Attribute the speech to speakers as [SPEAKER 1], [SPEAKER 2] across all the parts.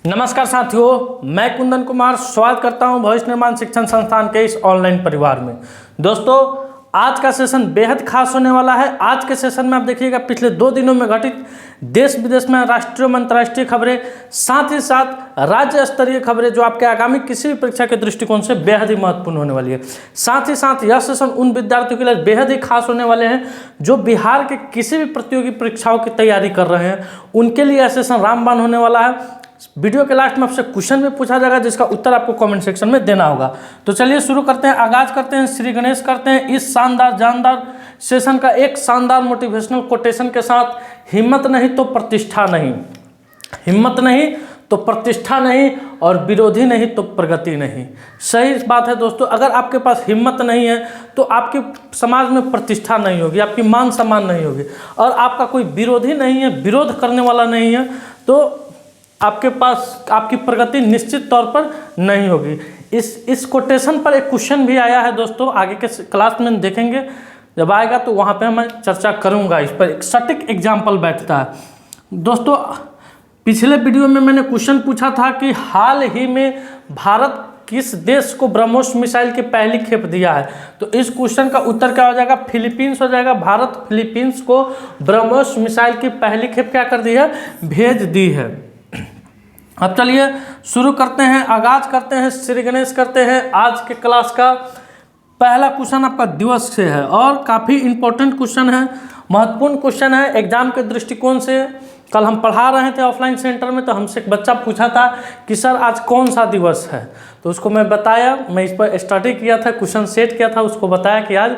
[SPEAKER 1] नमस्कार साथियों, मैं कुंदन कुमार स्वागत करता हूं भविष्य निर्माण शिक्षण संस्थान के इस ऑनलाइन परिवार में। दोस्तों, आज का सेशन बेहद खास होने वाला है। आज के सेशन में आप देखिएगा पिछले 2 दिनों में घटित देश विदेश में राष्ट्रीय व अंतर्राष्ट्रीय खबरें, साथ ही साथ राज्य स्तरीय खबरें जो आपके आगामी किसी भी परीक्षा के दृष्टिकोण से बेहद ही महत्वपूर्ण होने वाली है। साथ ही साथ यह सेशन उन विद्यार्थियों के लिए बेहद ही खास होने वाले हैं जो बिहार के किसी भी प्रतियोगी परीक्षाओं की तैयारी कर रहे हैं। उनके लिए यह सेशन रामबाण होने वाला है। वीडियो के लास्ट में आपसे क्वेश्चन भी पूछा जाएगा जिसका उत्तर आपको कमेंट सेक्शन में देना होगा। तो चलिए शुरू करते हैं, आगाज करते हैं, श्री गणेश करते हैं इस शानदार जानदार सेशन का एक शानदार मोटिवेशनल कोटेशन के साथ। हिम्मत नहीं तो प्रतिष्ठा नहीं, हिम्मत नहीं तो प्रतिष्ठा नहीं, और विरोधी नहीं तो प्रगति नहीं। सही बात है दोस्तों। अगर आपके पास हिम्मत नहीं है तो आपके समाज में प्रतिष्ठा नहीं होगी, आपकी मान सम्मान नहीं होगी, और आपका कोई विरोधी नहीं है, विरोध करने वाला नहीं है, तो आपके पास आपकी प्रगति निश्चित तौर पर नहीं होगी। इस कोटेशन पर एक क्वेश्चन भी आया है दोस्तों, आगे के क्लास में देखेंगे, जब आएगा तो वहाँ पे मैं चर्चा करूँगा। इस पर एक सटीक एग्जाम्पल बैठता है। दोस्तों, पिछले वीडियो में मैंने क्वेश्चन पूछा था कि हाल ही में भारत किस देश को ब्रह्मोस मिसाइल की पहली खेप दिया है। तो इस क्वेश्चन का उत्तर क्या हो जाएगा? फिलीपींस हो जाएगा। भारत फिलीपींस को ब्रह्मोस मिसाइल की पहली खेप क्या कर दी है? भेज दी है। अब चलिए शुरू करते हैं, आगाज करते हैं, श्री गणेश करते हैं। आज के क्लास का पहला क्वेश्चन आपका दिवस से है और काफ़ी इंपॉर्टेंट क्वेश्चन है, महत्वपूर्ण क्वेश्चन है एग्जाम के दृष्टिकोण से। कल हम पढ़ा रहे थे ऑफलाइन सेंटर में, तो हमसे एक बच्चा पूछा था कि सर आज कौन सा दिवस है, तो उसको मैं बताया, मैं इस पर स्टडी किया था, क्वेश्चन सेट किया था, उसको बताया कि आज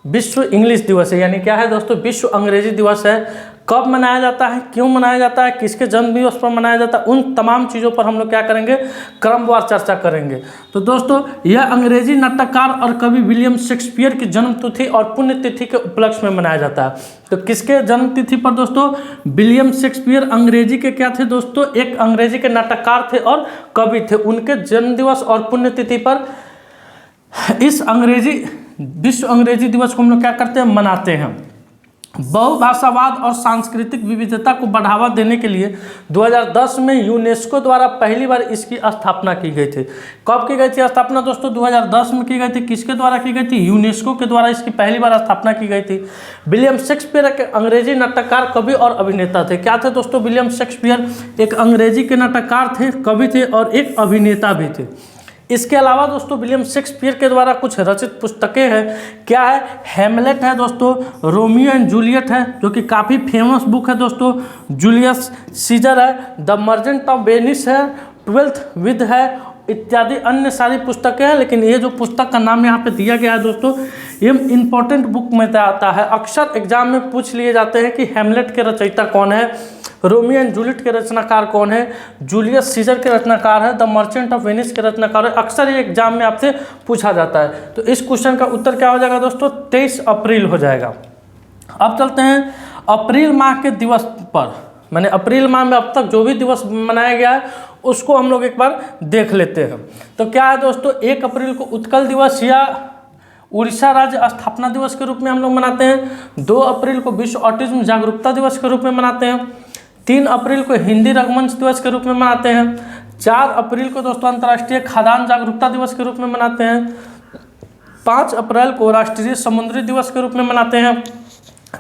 [SPEAKER 1] विश्व इंग्लिश दिवस है। यानी क्या है दोस्तों? विश्व अंग्रेजी दिवस है। कब मनाया जाता है, क्यों मनाया जाता है, किसके जन्म दिवस पर मनाया जाता है, उन तमाम चीज़ों पर हम लोग क्या करेंगे? क्रमवार चर्चा करेंगे। तो दोस्तों, यह अंग्रेजी नाटककार और कवि विलियम शेक्सपियर की जन्मतिथि और पुण्यतिथि के उपलक्ष्य में मनाया जाता है। तो किसके जन्मतिथि पर दोस्तों? विलियम शेक्सपियर अंग्रेजी के क्या थे दोस्तों? एक अंग्रेजी के नाटककार थे और कवि थे। उनके जन्म दिवस और पुण्यतिथि पर इस विश्व अंग्रेजी दिवस को हम लोग क्या करते हैं? मनाते हैं। बहुभाषावाद और सांस्कृतिक विविधता को बढ़ावा देने के लिए 2010 में यूनेस्को द्वारा पहली बार इसकी स्थापना की गई थी। कब की गई थी स्थापना दोस्तों? 2010 में की गई थी। किसके द्वारा की गई थी? यूनेस्को के द्वारा इसकी पहली बार स्थापना की गई थी। विलियम शेक्सपियर के अंग्रेजी नाटककार, कवि और अभिनेता थे। क्या थे दोस्तों? विलियम शेक्सपियर एक अंग्रेजी के नाटककार थे, कवि थे और एक अभिनेता भी थे। इसके अलावा दोस्तों विलियम शेक्सपियर के द्वारा कुछ रचित पुस्तकें हैं। क्या है? हैमलेट है दोस्तों, रोमियो एंड जूलियट है जो कि काफ़ी फेमस बुक है दोस्तों, जूलियस सीजर है, द मर्चेंट ऑफ वेनिस है, 12th विद है, इत्यादि अन्य सारी पुस्तकें हैं। लेकिन ये जो पुस्तक का नाम यहाँ पे दिया गया है दोस्तों, ये इंपॉर्टेंट बुक में आता है। अक्सर एग्जाम में पूछ लिए जाते हैं कि हैमलेट के रचयिता कौन है, रोमियो एंड जूलियट के रचनाकार कौन है, जूलियस सीजर के रचनाकार है, द मर्चेंट ऑफ वेनिस के रचनाकार है। अक्सर ये एग्जाम में आपसे पूछा जाता है। तो इस क्वेश्चन का उत्तर क्या हो जाएगा दोस्तों? 23 अप्रैल हो जाएगा। अब चलते हैं अप्रैल माह के दिवस पर। मैंने अप्रैल माह में अब तक जो भी दिवस मनाया गया है उसको हम लोग एक बार देख लेते हैं। तो क्या है दोस्तों? 1 अप्रैल को उत्कल दिवस या उड़ीसा राज्य स्थापना दिवस के रूप में हम लोग मनाते हैं। 2 अप्रैल को विश्व ऑटिज्म जागरूकता दिवस के रूप में मनाते हैं। 3 अप्रैल को हिंदी रंगमंच दिवस के रूप में मनाते हैं। 4 अप्रैल को दोस्तों अंतर्राष्ट्रीय खाद्यान्न जागरूकता दिवस के रूप में मनाते हैं। 5 अप्रैल को राष्ट्रीय समुद्री दिवस के रूप में मनाते हैं।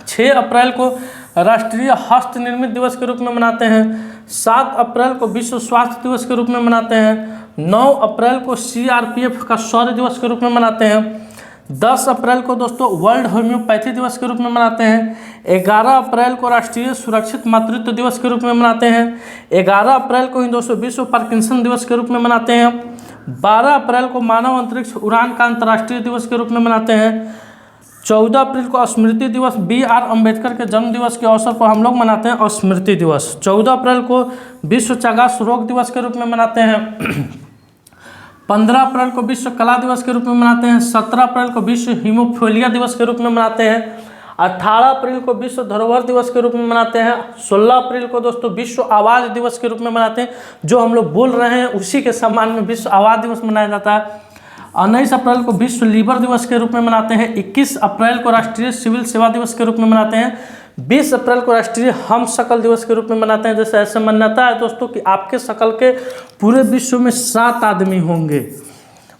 [SPEAKER 1] 6 अप्रैल को राष्ट्रीय हस्त निर्मित दिवस के रूप में मनाते हैं। 7 अप्रैल को विश्व स्वास्थ्य दिवस के रूप में मनाते हैं। 9 अप्रैल को CRPF का शौर्य दिवस के रूप में मनाते हैं। 10 अप्रैल को दोस्तों वर्ल्ड होम्योपैथी दिवस के रूप में मनाते हैं। 11 अप्रैल को राष्ट्रीय सुरक्षित मातृत्व दिवस के रूप में मनाते हैं। 11 अप्रैल को ही दोस्तों विश्व पार्किंसन दिवस के रूप में मनाते हैं। 12 अप्रैल को मानव अंतरिक्ष उड़ान का अंतर्राष्ट्रीय दिवस के रूप में मनाते हैं। 14 अप्रैल को स्मृति दिवस, BR अम्बेडकर के जन्म दिवस के अवसर पर हम लोग मनाते हैं स्मृति दिवस। 14 अप्रैल को विश्व चगास रोग दिवस के रूप में मनाते हैं। 15 अप्रैल को विश्व कला दिवस के रूप में मनाते हैं। 17 अप्रैल को विश्व हीमोफीलिया दिवस के रूप में मनाते हैं। 18 अप्रैल को विश्व धरोहर दिवस के रूप में मनाते हैं। 16 अप्रैल को दोस्तों विश्व आवाज़ दिवस के रूप में मनाते हैं। जो हम लोग बोल रहे हैं उसी के सम्मान में विश्व आवाज़ दिवस मनाया जाता है। 19 अप्रैल को विश्व लीवर दिवस के रूप में मनाते हैं। 21 अप्रैल को राष्ट्रीय सिविल सेवा दिवस के रूप में मनाते हैं। 20 अप्रैल को राष्ट्रीय हम शकल दिवस के रूप में मनाते हैं। जैसे ऐसे मान्यता है दोस्तों कि आपके शकल के पूरे विश्व में 7 आदमी होंगे।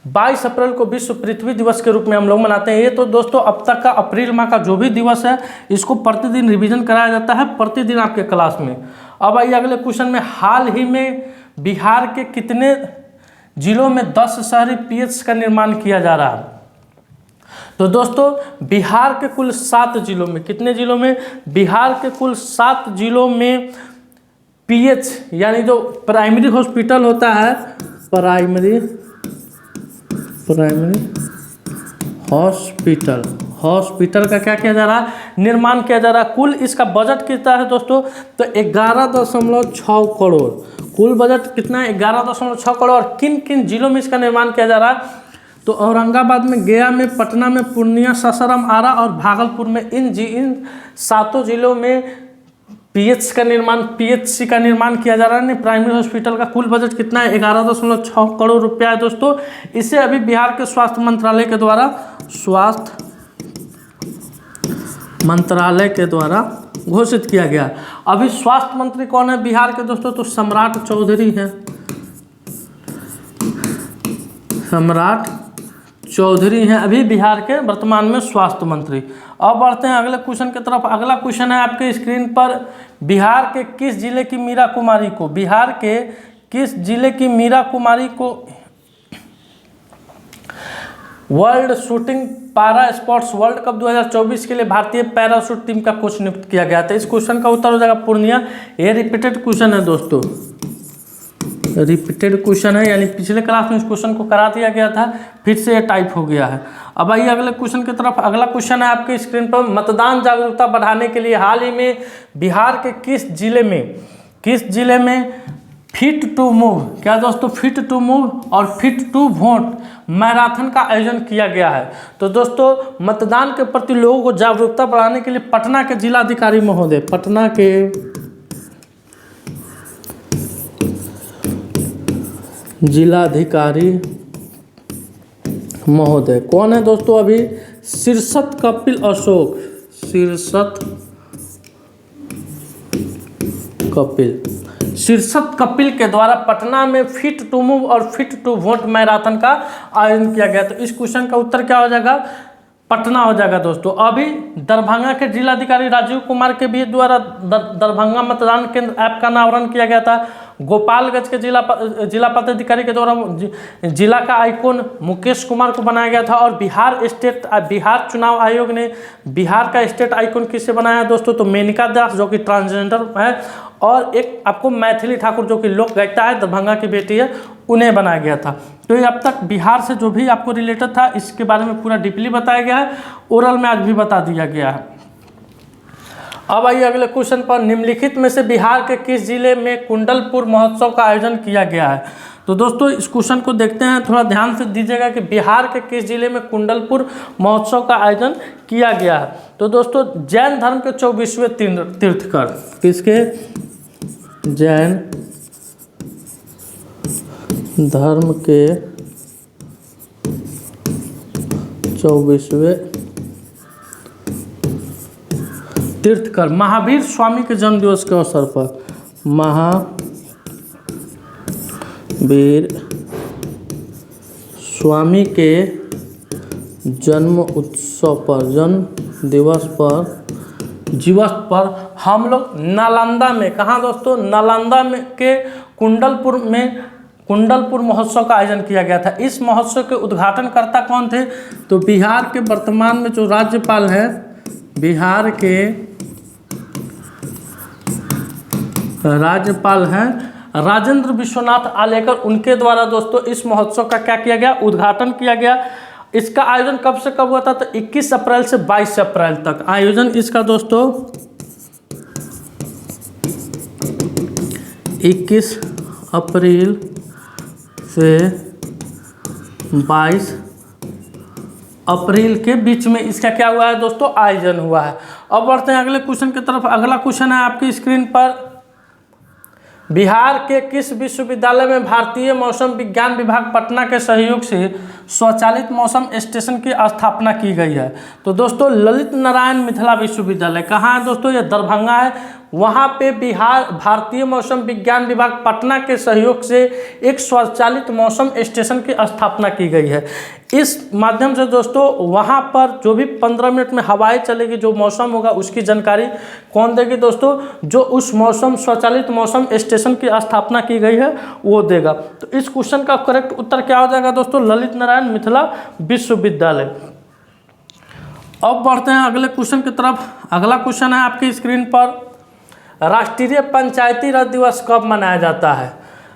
[SPEAKER 1] 22 अप्रैल को विश्व पृथ्वी दिवस के रूप में हम लोग मनाते हैं। ये तो दोस्तों अब तक का अप्रैल माह का जो भी दिवस है इसको प्रतिदिन रिवीजन कराया जाता है, प्रतिदिन आपके क्लास में। अब आइए अगले क्वेश्चन में, हाल ही में बिहार के कितने जिलों में 10 शहरी पीएच का निर्माण किया जा रहा है? तो दोस्तों बिहार के कुल 7 जिलों में, कितने जिलों में? बिहार के कुल 7 जिलों में पीएच यानी जो प्राइमरी हॉस्पिटल होता है, प्राइमरी हॉस्पिटल का क्या किया जा रहा है? निर्माण किया जा रहा है। कुल इसका बजट कितना है दोस्तों? तो 11.6 करोड़। कुल बजट कितना है? 11.6 करोड़। और किन किन जिलों में इसका निर्माण किया जा रहा है? तो औरंगाबाद में, गया में, पटना में, पूर्णिया, सासाराम, आरा और भागलपुर में, इन 7 जिलों में पीएचसी का निर्माण किया जा रहा है। प्राइमरी हॉस्पिटल का कुल बजट कितना है? 11.6 करोड़ रुपया है दोस्तों। इसे अभी बिहार के स्वास्थ्य मंत्रालय के द्वारा घोषित किया गया। अभी स्वास्थ्य मंत्री कौन है बिहार के दोस्तों? तो सम्राट चौधरी हैं। सम्राट चौधरी हैं अभी बिहार के वर्तमान में स्वास्थ्य मंत्री। अब बढ़ते हैं अगले क्वेश्चन की तरफ। अगला क्वेश्चन है आपके स्क्रीन पर, बिहार के किस जिले की मीरा कुमारी को, बिहार के किस जिले की मीरा कुमारी को वर्ल्ड शूटिंग पारा स्पोर्ट्स वर्ल्ड कप 2024 के लिए भारतीय पैराशूट टीम का कोच नियुक्त किया गया था? इस क्वेश्चन का उत्तर हो जाएगा पूर्णिया। ये रिपीटेड क्वेश्चन है दोस्तों, रिपीटेड क्वेश्चन है, यानी पिछले क्लास में इस क्वेश्चन को करा दिया गया था, फिर से ये टाइप हो गया है। अब आइए अगले क्वेश्चन की तरफ। अगला क्वेश्चन है आपके स्क्रीन पर, मतदान जागरूकता बढ़ाने के लिए हाल ही में बिहार के किस जिले में फिट टू मूव, क्या दोस्तों? फिट टू मूव और फिट टू वोट मैराथन का आयोजन किया गया है। तो दोस्तों मतदान के प्रति लोगों को जागरूकता बढ़ाने के लिए पटना के जिलाधिकारी महोदय, पटना के जिलाधिकारी महोदय कौन है दोस्तों? अभी शीर्षत कपिल अशोक, शीर्षत कपिल के द्वारा पटना में फिट टू मूव और फिट टू वोट मैराथन का आयोजन किया गया। तो इस क्वेश्चन का उत्तर क्या हो जाएगा? पटना हो जाएगा दोस्तों। अभी दरभंगा के जिलाधिकारी राजीव कुमार के भी द्वारा दरभंगा मतदान केंद्र ऐप का अनावरण किया गया था। गोपालगंज के जिला पदाधिकारी के द्वारा जिला का आइकॉन मुकेश कुमार को बनाया गया था। और बिहार चुनाव आयोग ने बिहार का स्टेट आइकॉन किसे बनाया दोस्तों? तो मेनका दास जो कि ट्रांसजेंडर है, और एक आपको मैथिली ठाकुर जो कि लोक गायिका है, दरभंगा की बेटी है, उन्हें बनाया गया था। तो ये अब तक बिहार से जो भी आपको रिलेटेड था इसके बारे में पूरा डीपली बताया गया है, ओरल में आज भी बता दिया गया है। अब आइए अगले क्वेश्चन पर, निम्नलिखित में से बिहार के किस जिले में कुंडलपुर महोत्सव का आयोजन किया गया है? तो दोस्तों इस क्वेश्चन को देखते हैं, थोड़ा ध्यान से दीजिएगा कि बिहार के किस जिले में कुंडलपुर महोत्सव का आयोजन किया गया है? तो दोस्तों जैन धर्म के 24वें तीर्थकर, किसके? जैन धर्म के 24वें तीर्थकर महावीर स्वामी के जन्म दिवस के अवसर पर, महावीर स्वामी के जन्म उत्सव पर, जन्म दिवस पर हम लोग नालंदा में, कहाँ दोस्तों? नालंदा में के कुंडलपुर महोत्सव का आयोजन किया गया था। इस महोत्सव के उद्घाटनकर्ता कौन थे? तो बिहार के वर्तमान में जो राज्यपाल हैं, बिहार के राज्यपाल हैं राजेंद्र विश्वनाथ आलेकर, उनके द्वारा दोस्तों इस महोत्सव का क्या किया गया? उद्घाटन किया गया। इसका आयोजन कब से कब हुआ था? तो 21 अप्रैल से 22 अप्रैल तक आयोजन इसका दोस्तों 21 अप्रैल से 22 अप्रैल के बीच में इसका क्या हुआ है दोस्तों? आयोजन हुआ है। अब बढ़ते हैं अगले क्वेश्चन की तरफ। अगला क्वेश्चन है आपकी स्क्रीन पर, बिहार के किस विश्वविद्यालय में भारतीय मौसम विज्ञान विभाग पटना के सहयोग से स्वचालित मौसम स्टेशन की स्थापना की गई है? तो दोस्तों ललित नारायण मिथिला विश्वविद्यालय कहाँ है दोस्तों? ये दरभंगा है। वहाँ पे भारतीय मौसम विज्ञान विभाग पटना के सहयोग से एक स्वचालित मौसम स्टेशन की स्थापना की गई है। इस माध्यम से दोस्तों वहाँ पर जो भी 15 मिनट में हवाएं चलेगी, जो मौसम होगा उसकी जानकारी कौन देगी दोस्तों? जो उस मौसम स्वचालित मौसम स्टेशन की स्थापना की गई है वो देगा। तो इस क्वेश्चन का करेक्ट उत्तर क्या हो जाएगा दोस्तों? ललित नारायण मिथिला विश्वविद्यालय। अब बढ़ते हैं अगले क्वेश्चन की तरफ। अगला क्वेश्चन है आपकी स्क्रीन पर, राष्ट्रीय पंचायती राज दिवस कब मनाया जाता है?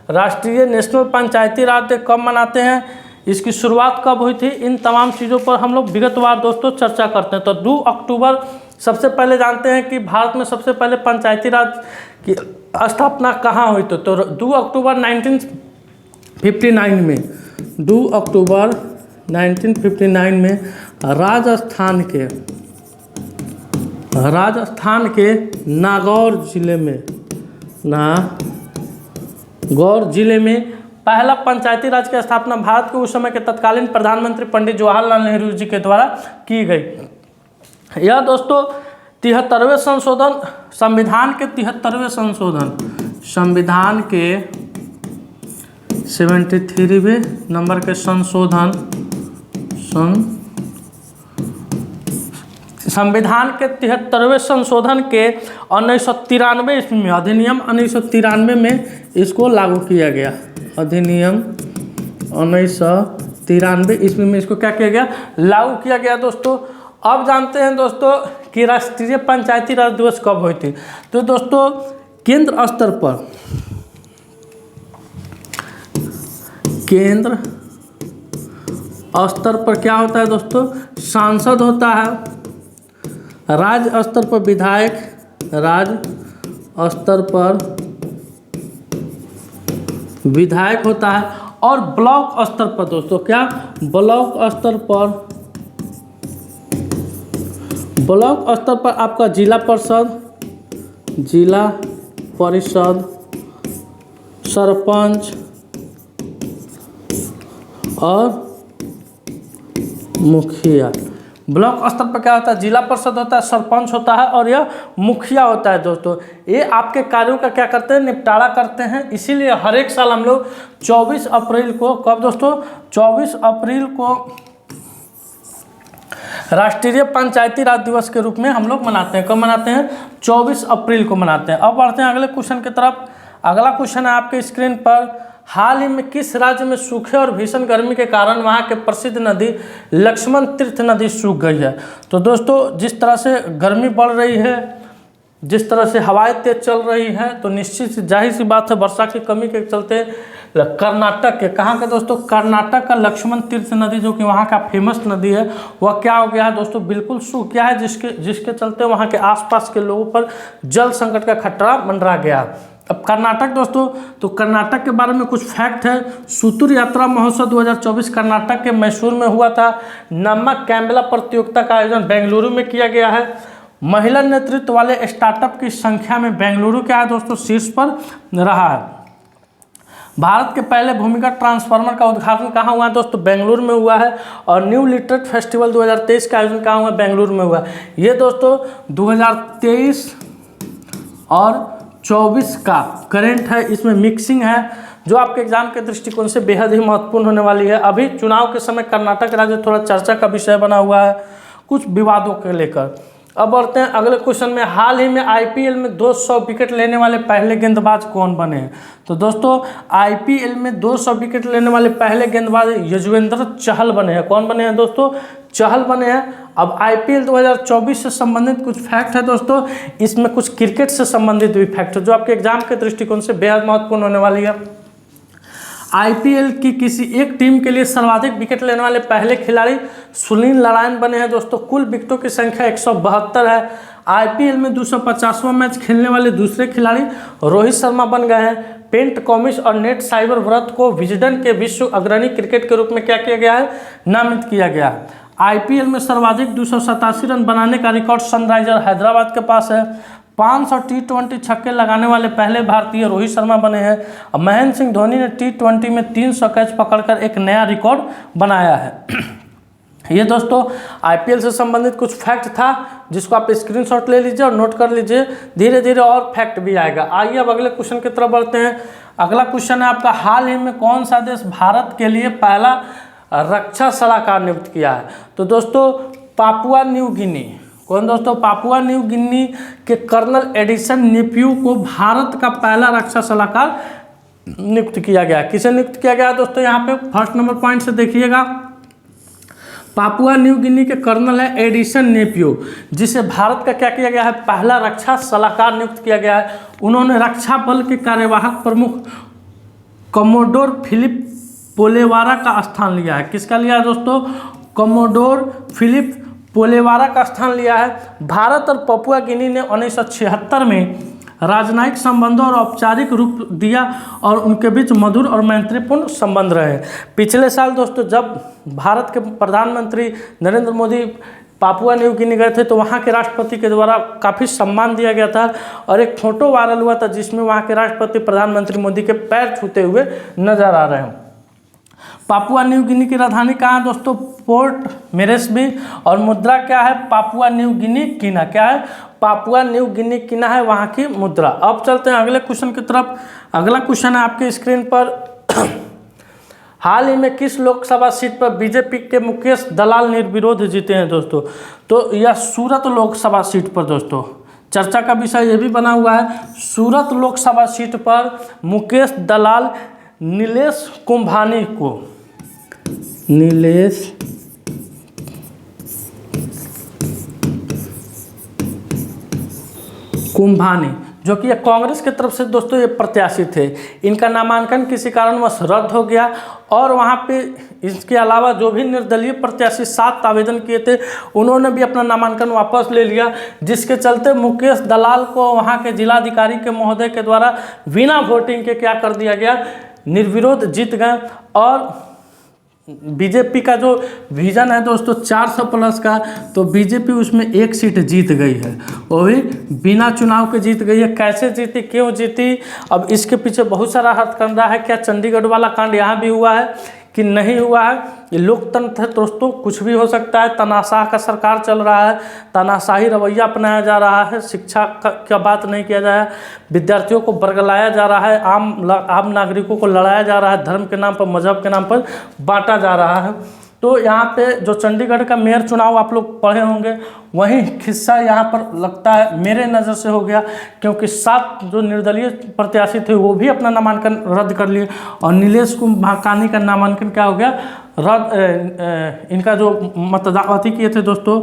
[SPEAKER 1] राष्ट्रीय नेशनल पंचायती राज डे कब मनाते हैं? इसकी शुरुआत कब हुई थी? इन तमाम चीज़ों पर हम लोग विगतवार दोस्तों चर्चा करते हैं। तो 2 अक्टूबर सबसे पहले जानते हैं कि भारत में सबसे पहले पंचायती राज की स्थापना कहाँ हुई थी? तो 2 अक्टूबर 1959 में, 2 अक्टूबर 1959 में राजस्थान के नागौर जिले में पहला पंचायती राज की स्थापना भारत के उस समय के तत्कालीन प्रधानमंत्री पंडित जवाहरलाल नेहरू जी के द्वारा की गई। यह दोस्तों 73वें संशोधन, संविधान के 73वें संविधान के 73वें नंबर के संविधान के 73वें संशोधन के 1993 ईस्वी में, अधिनियम 1993 में इसको लागू किया गया। अधिनियम 1993 ईस्वी में इसको क्या किया गया? लागू किया गया दोस्तों। अब जानते हैं दोस्तों कि राष्ट्रीय पंचायती राज दिवस कब हुई थी? तो दोस्तों केंद्र स्तर पर क्या होता है दोस्तों? सांसद होता है। राज्य स्तर पर विधायक, विधायक होता है। और ब्लॉक स्तर पर दोस्तों क्या? ब्लॉक स्तर पर आपका जिला परिषद, सरपंच और मुखिया। ब्लॉक स्तर पर क्या होता है? जिला परिषद होता है, सरपंच होता है और यह मुखिया होता है दोस्तों। ये आपके कार्यों का क्या करते हैं? निपटारा करते हैं। इसीलिए हर एक साल हम लोग 24 अप्रैल को, कब दोस्तों? 24 अप्रैल को राष्ट्रीय पंचायती राज दिवस के रूप में हम लोग मनाते हैं। कब मनाते हैं? 24 अप्रैल को मनाते हैं। अब बढ़ते हैं अगले क्वेश्चन की तरफ। अगला क्वेश्चन है आपके स्क्रीन पर, हाल ही में किस राज्य में सूखे और भीषण गर्मी के कारण वहाँ के प्रसिद्ध नदी लक्ष्मण तीर्थ नदी सूख गई है? तो दोस्तों जिस तरह से गर्मी बढ़ रही है, जिस तरह से हवाएं तेज चल रही है, तो निश्चित जाहिर सी बात है वर्षा की कमी के चलते कर्नाटक के, कहाँ के दोस्तों? कर्नाटक का लक्ष्मण तीर्थ नदी जो कि वहाँ का फेमस नदी है, वह क्या हो गया है दोस्तों? बिल्कुल सूख गया है, जिसके चलते वहाँ के आसपास के लोगों पर जल संकट का खतरा मंडरा गया। अब कर्नाटक दोस्तों, तो कर्नाटक के बारे में कुछ फैक्ट है। सुतुर यात्रा महोत्सव 2024 कर्नाटक के मैसूर में हुआ था। नमक कैम्बला प्रतियोगिता का आयोजन बेंगलुरु में किया गया है। महिला नेतृत्व वाले स्टार्टअप की संख्या में बेंगलुरु क्या है दोस्तों? शीर्ष पर रहा है। भारत के पहले भूमिगत ट्रांसफार्मर का उद्घाटन कहाँ हुआ है दोस्तों? बेंगलुरु में हुआ है। और न्यू लिटरेट फेस्टिवल 2023 का आयोजन कहाँ हुआ? बेंगलुरु में हुआ। ये दोस्तों 2023 और 24 का करेंट है, इसमें मिक्सिंग है जो आपके एग्जाम के दृष्टिकोण से बेहद ही महत्वपूर्ण होने वाली है। अभी चुनाव के समय कर्नाटक राज्य थोड़ा चर्चा का विषय बना हुआ है कुछ विवादों के लेकर। अब बढ़ते हैं अगले क्वेश्चन में। हाल ही में आईपीएल में 200 विकेट लेने वाले पहले गेंदबाज कौन बने हैं? तो दोस्तों आईपीएल में 200 विकेट लेने वाले पहले गेंदबाज युजवेंद्र चहल बने हैं। कौन बने हैं दोस्तों? चहल बने हैं। अब आईपीएल 2024 से संबंधित कुछ फैक्ट है दोस्तों, इसमें कुछ क्रिकेट से संबंधित भी फैक्ट है जो आपके एग्जाम के दृष्टिकोण से बेहद महत्वपूर्ण होने वाली है। आईपीएल की किसी एक टीम के लिए सर्वाधिक विकेट लेने वाले पहले खिलाड़ी सुनील नारायण बने हैं दोस्तों। कुल विकेटों की संख्या 172 है। आईपीएल में 250वां मैच खेलने वाले दूसरे खिलाड़ी रोहित शर्मा बन गए हैं। पेंट कॉमिंस और नेट साइबर व्रत को विजडन के विश्व अग्रणी क्रिकेट के रूप में क्या किया गया है? नामित किया गया है। आईपीएल में सर्वाधिक 287 रन बनाने का रिकॉर्ड सनराइजर हैदराबाद के पास है। 500 T20 छक्के लगाने वाले पहले भारतीय रोहित शर्मा बने हैं। और महेंद्र सिंह धोनी ने T20 में 300 कैच पकड़कर एक नया रिकॉर्ड बनाया है। ये दोस्तों IPL से संबंधित कुछ फैक्ट था, जिसको आप स्क्रीनशॉट ले लीजिए और नोट कर लीजिए। धीरे धीरे और फैक्ट भी आएगा। आइए अब अगले क्वेश्चन की तरफ बढ़ते हैं। अगला क्वेश्चन है आपका, हाल ही में कौन सा देश भारत के लिए पहला रक्षा सलाहकार नियुक्त किया है? तो दोस्तों पापुआ न्यू गिनी। कौन दोस्तों? पापुआ न्यू गिनी के कर्नल एडिसन नेफ्यू को भारत का पहला रक्षा सलाहकार नियुक्त किया गया। किसे नियुक्त किया गया दोस्तों? यहाँ पे फर्स्ट नंबर पॉइंट से देखिएगा, पापुआ न्यू गिनी के कर्नल है एडिसन नेफ्यू, जिसे भारत का क्या किया गया है? पहला रक्षा सलाहकार नियुक्त किया गया है। उन्होंने रक्षा बल के कार्यवाहक प्रमुख कमोडोर फिलिप पोलेवारा का स्थान लिया है। किसका लिया है दोस्तों? कमोडोर फिलिप पोलेवारा का स्थान लिया है। भारत और पपुआ गिनी ने 1976 में राजनयिक संबंधों और औपचारिक रूप दिया और उनके बीच मधुर और मैत्रीपूर्ण संबंध रहे। पिछले साल दोस्तों जब भारत के प्रधानमंत्री Narendra Modi Papua New Guinea गए थे, तो वहाँ के राष्ट्रपति के द्वारा काफ़ी सम्मान दिया गया था और एक फोटो वायरल हुआ था जिसमें वहाँ के राष्ट्रपति प्रधानमंत्री मोदी के पैर छूते हुए नजर आ रहे हैं। पापुआ न्यू गिनी की राजधानी कहाँ है दोस्तों? Port Moresby. और मुद्रा क्या है? पापुआ न्यू गिनी कीना। क्या है? पापुआ न्यू गिनी कीना है वहाँ की मुद्रा। अब चलते हैं अगले क्वेश्चन की तरफ। अगला क्वेश्चन है आपके स्क्रीन पर, हाल ही में किस लोकसभा सीट पर बीजेपी के मुकेश दलाल निर्विरोध जीते हैं दोस्तों? तो यह सूरत लोकसभा सीट पर दोस्तों चर्चा का विषय ये भी बना हुआ है। सूरत लोकसभा सीट पर मुकेश दलाल नीलेश कुंभानी को, नीलेश कुंभानी, जो कि कांग्रेस की तरफ से दोस्तों ये प्रत्याशी थे, इनका नामांकन किसी कारणवश रद्द हो गया। और वहाँ पे इसके अलावा जो भी निर्दलीय प्रत्याशी 7 आवेदन किए थे, उन्होंने भी अपना नामांकन वापस ले लिया, जिसके चलते मुकेश दलाल को वहाँ के जिलाधिकारी के महोदय के द्वारा बिना वोटिंग के क्या कर दिया गया? निर्विरोध जीत गए। और बीजेपी का जो विजन है दोस्तों 400 प्लस का, तो बीजेपी उसमें 1 सीट जीत गई है, वो भी बिना चुनाव के जीत गई है। कैसे जीती, क्यों जीती, अब इसके पीछे बहुत सारा हथकंडा है। क्या चंडीगढ़ वाला कांड यहाँ भी हुआ है कि नहीं हुआ है? ये लोकतंत्र है दोस्तों, कुछ भी हो सकता है। तानाशाह का सरकार चल रहा है, तानाशाही रवैया अपनाया जा रहा है, शिक्षा का बात नहीं किया जाए, विद्यार्थियों को बरगलाया जा रहा है, आम नागरिकों को लड़ाया जा रहा है, धर्म के नाम पर, मजहब के नाम पर बांटा जा रहा है। तो यहाँ पे जो चंडीगढ़ का मेयर चुनाव आप लोग पढ़े होंगे, वही किस्सा यहाँ पर लगता है मेरे नज़र से हो गया, क्योंकि 7 जो निर्दलीय प्रत्याशी थे वो भी अपना नामांकन रद्द कर लिए और नीलेश कुंभानी का नामांकन क्या हो गया? रद्द। इनका जो मतदान किए थे दोस्तों,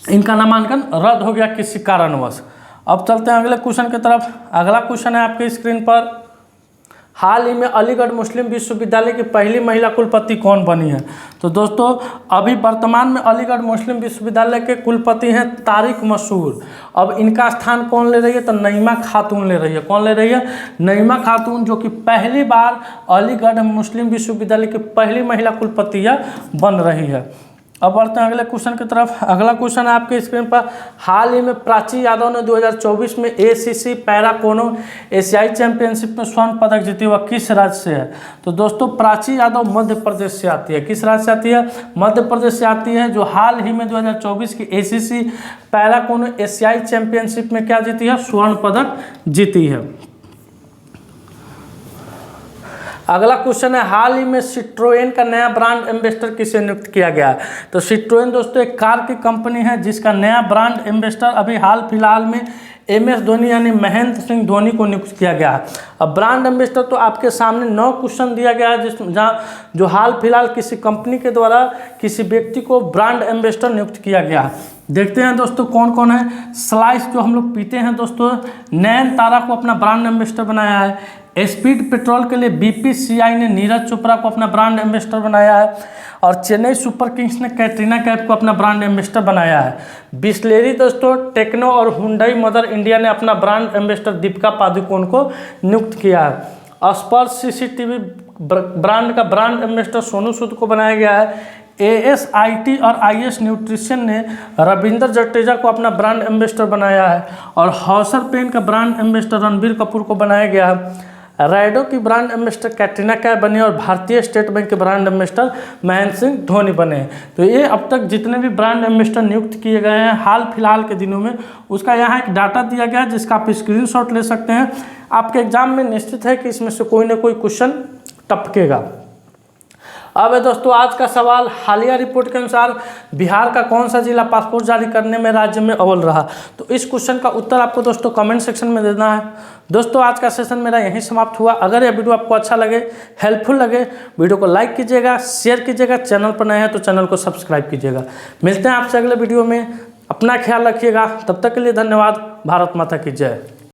[SPEAKER 1] इनका नामांकन रद्द हो गया किसी कारणवश। अब चलते हैं अगले क्वेश्चन की तरफ। अगला क्वेश्चन है आपके स्क्रीन पर, हाल ही में अलीगढ़ मुस्लिम विश्वविद्यालय की पहली महिला कुलपति कौन बनी है? तो दोस्तों अभी वर्तमान में अलीगढ़ मुस्लिम विश्वविद्यालय के कुलपति हैं तारिक मसूर। अब इनका स्थान कौन ले रही है? तो नईमा खातून ले रही है। कौन ले रही है? नईमा खातून, जो कि पहली बार अलीगढ़ मुस्लिम विश्वविद्यालय की पहली महिला कुलपति बन रही है। अब बढ़ते हैं अगले क्वेश्चन की तरफ। अगला क्वेश्चन है आपके स्क्रीन पर, हाल ही में प्राची यादव ने 2024 में ACC पैरा कोनो एशियाई चैंपियनशिप में स्वर्ण पदक जीती हुआ किस राज्य से है? तो दोस्तों प्राची यादव मध्य प्रदेश से आती है। किस राज्य से आती है? मध्य प्रदेश से आती है, जो हाल ही में 2024 की ACC पैरा कोनो एशियाई चैंपियनशिप में क्या जीती है? स्वर्ण पदक जीती है। अगला क्वेश्चन है, हाल ही में सिट्रोएन का नया ब्रांड एम्बेसडर किसे नियुक्त किया गया है? तो सिट्रोएन दोस्तों एक कार की कंपनी है, जिसका नया ब्रांड एम्बेसडर अभी हाल फिलहाल में MS धोनी यानी महेंद्र सिंह धोनी को नियुक्त किया गया है। अब ब्रांड एम्बेसडर तो आपके सामने 9 क्वेश्चन दिया गया है, जहाँ जो हाल फिलहाल किसी कंपनी के द्वारा किसी व्यक्ति को ब्रांड एम्बेसडर नियुक्त किया गया है। देखते हैं दोस्तों कौन कौन है। स्लाइस जो हम लोग पीते हैं दोस्तों, नयनतारा को अपना ब्रांड एम्बेसडर बनाया है। स्पीड पेट्रोल के लिए BPCI ने नीरज चोपड़ा को अपना ब्रांड एम्बेसडर बनाया है। और चेन्नई सुपर किंग्स ने कैटरीना कैफ को अपना ब्रांड एम्बेसडर बनाया है। बिस्लेरी दोस्तों, टेक्नो और हुंडई मदर इंडिया ने अपना ब्रांड एम्बेसडर दीपिका पादुकोण को नियुक्त किया है। स्पर्श CCTV ब्रांड का ब्रांड एम्बेसडर सोनू सूद को बनाया गया है। ASIT और IS न्यूट्रिशन ने रविंदर जडेजा को अपना ब्रांड एम्बेसडर बनाया है और हॉसर पेन का ब्रांड एम्बेसडर रणबीर कपूर को बनाया गया है। राइडो की ब्रांड एम्बेसडर कैटरीना कैफ बनी और भारतीय स्टेट बैंक के ब्रांड एम्बेसडर महेंद्र सिंह धोनी बने हैं। तो ये अब तक जितने भी ब्रांड एम्बेसडर नियुक्त किए गए हैं हाल फिलहाल के दिनों में, उसका यहाँ एक डाटा दिया गया है जिसका आप स्क्रीनशॉट ले सकते हैं। आपके एग्जाम में निश्चित है कि इसमें से कोई ना कोई क्वेश्चन टपकेगा। अब है दोस्तों आज का सवाल, हालिया रिपोर्ट के अनुसार बिहार का कौन सा जिला पासपोर्ट जारी करने में राज्य में अव्वल रहा? तो इस क्वेश्चन का उत्तर आपको दोस्तों कमेंट सेक्शन में देना है। दोस्तों आज का सेशन मेरा यहीं समाप्त हुआ। अगर यह वीडियो आपको अच्छा लगे, हेल्पफुल लगे, वीडियो को लाइक कीजिएगा, शेयर कीजिएगा, चैनल पर नए हैं तो चैनल को सब्सक्राइब कीजिएगा। मिलते हैं आपसे अगले वीडियो में, अपना ख्याल रखिएगा। तब तक के लिए धन्यवाद। भारत माता की जय।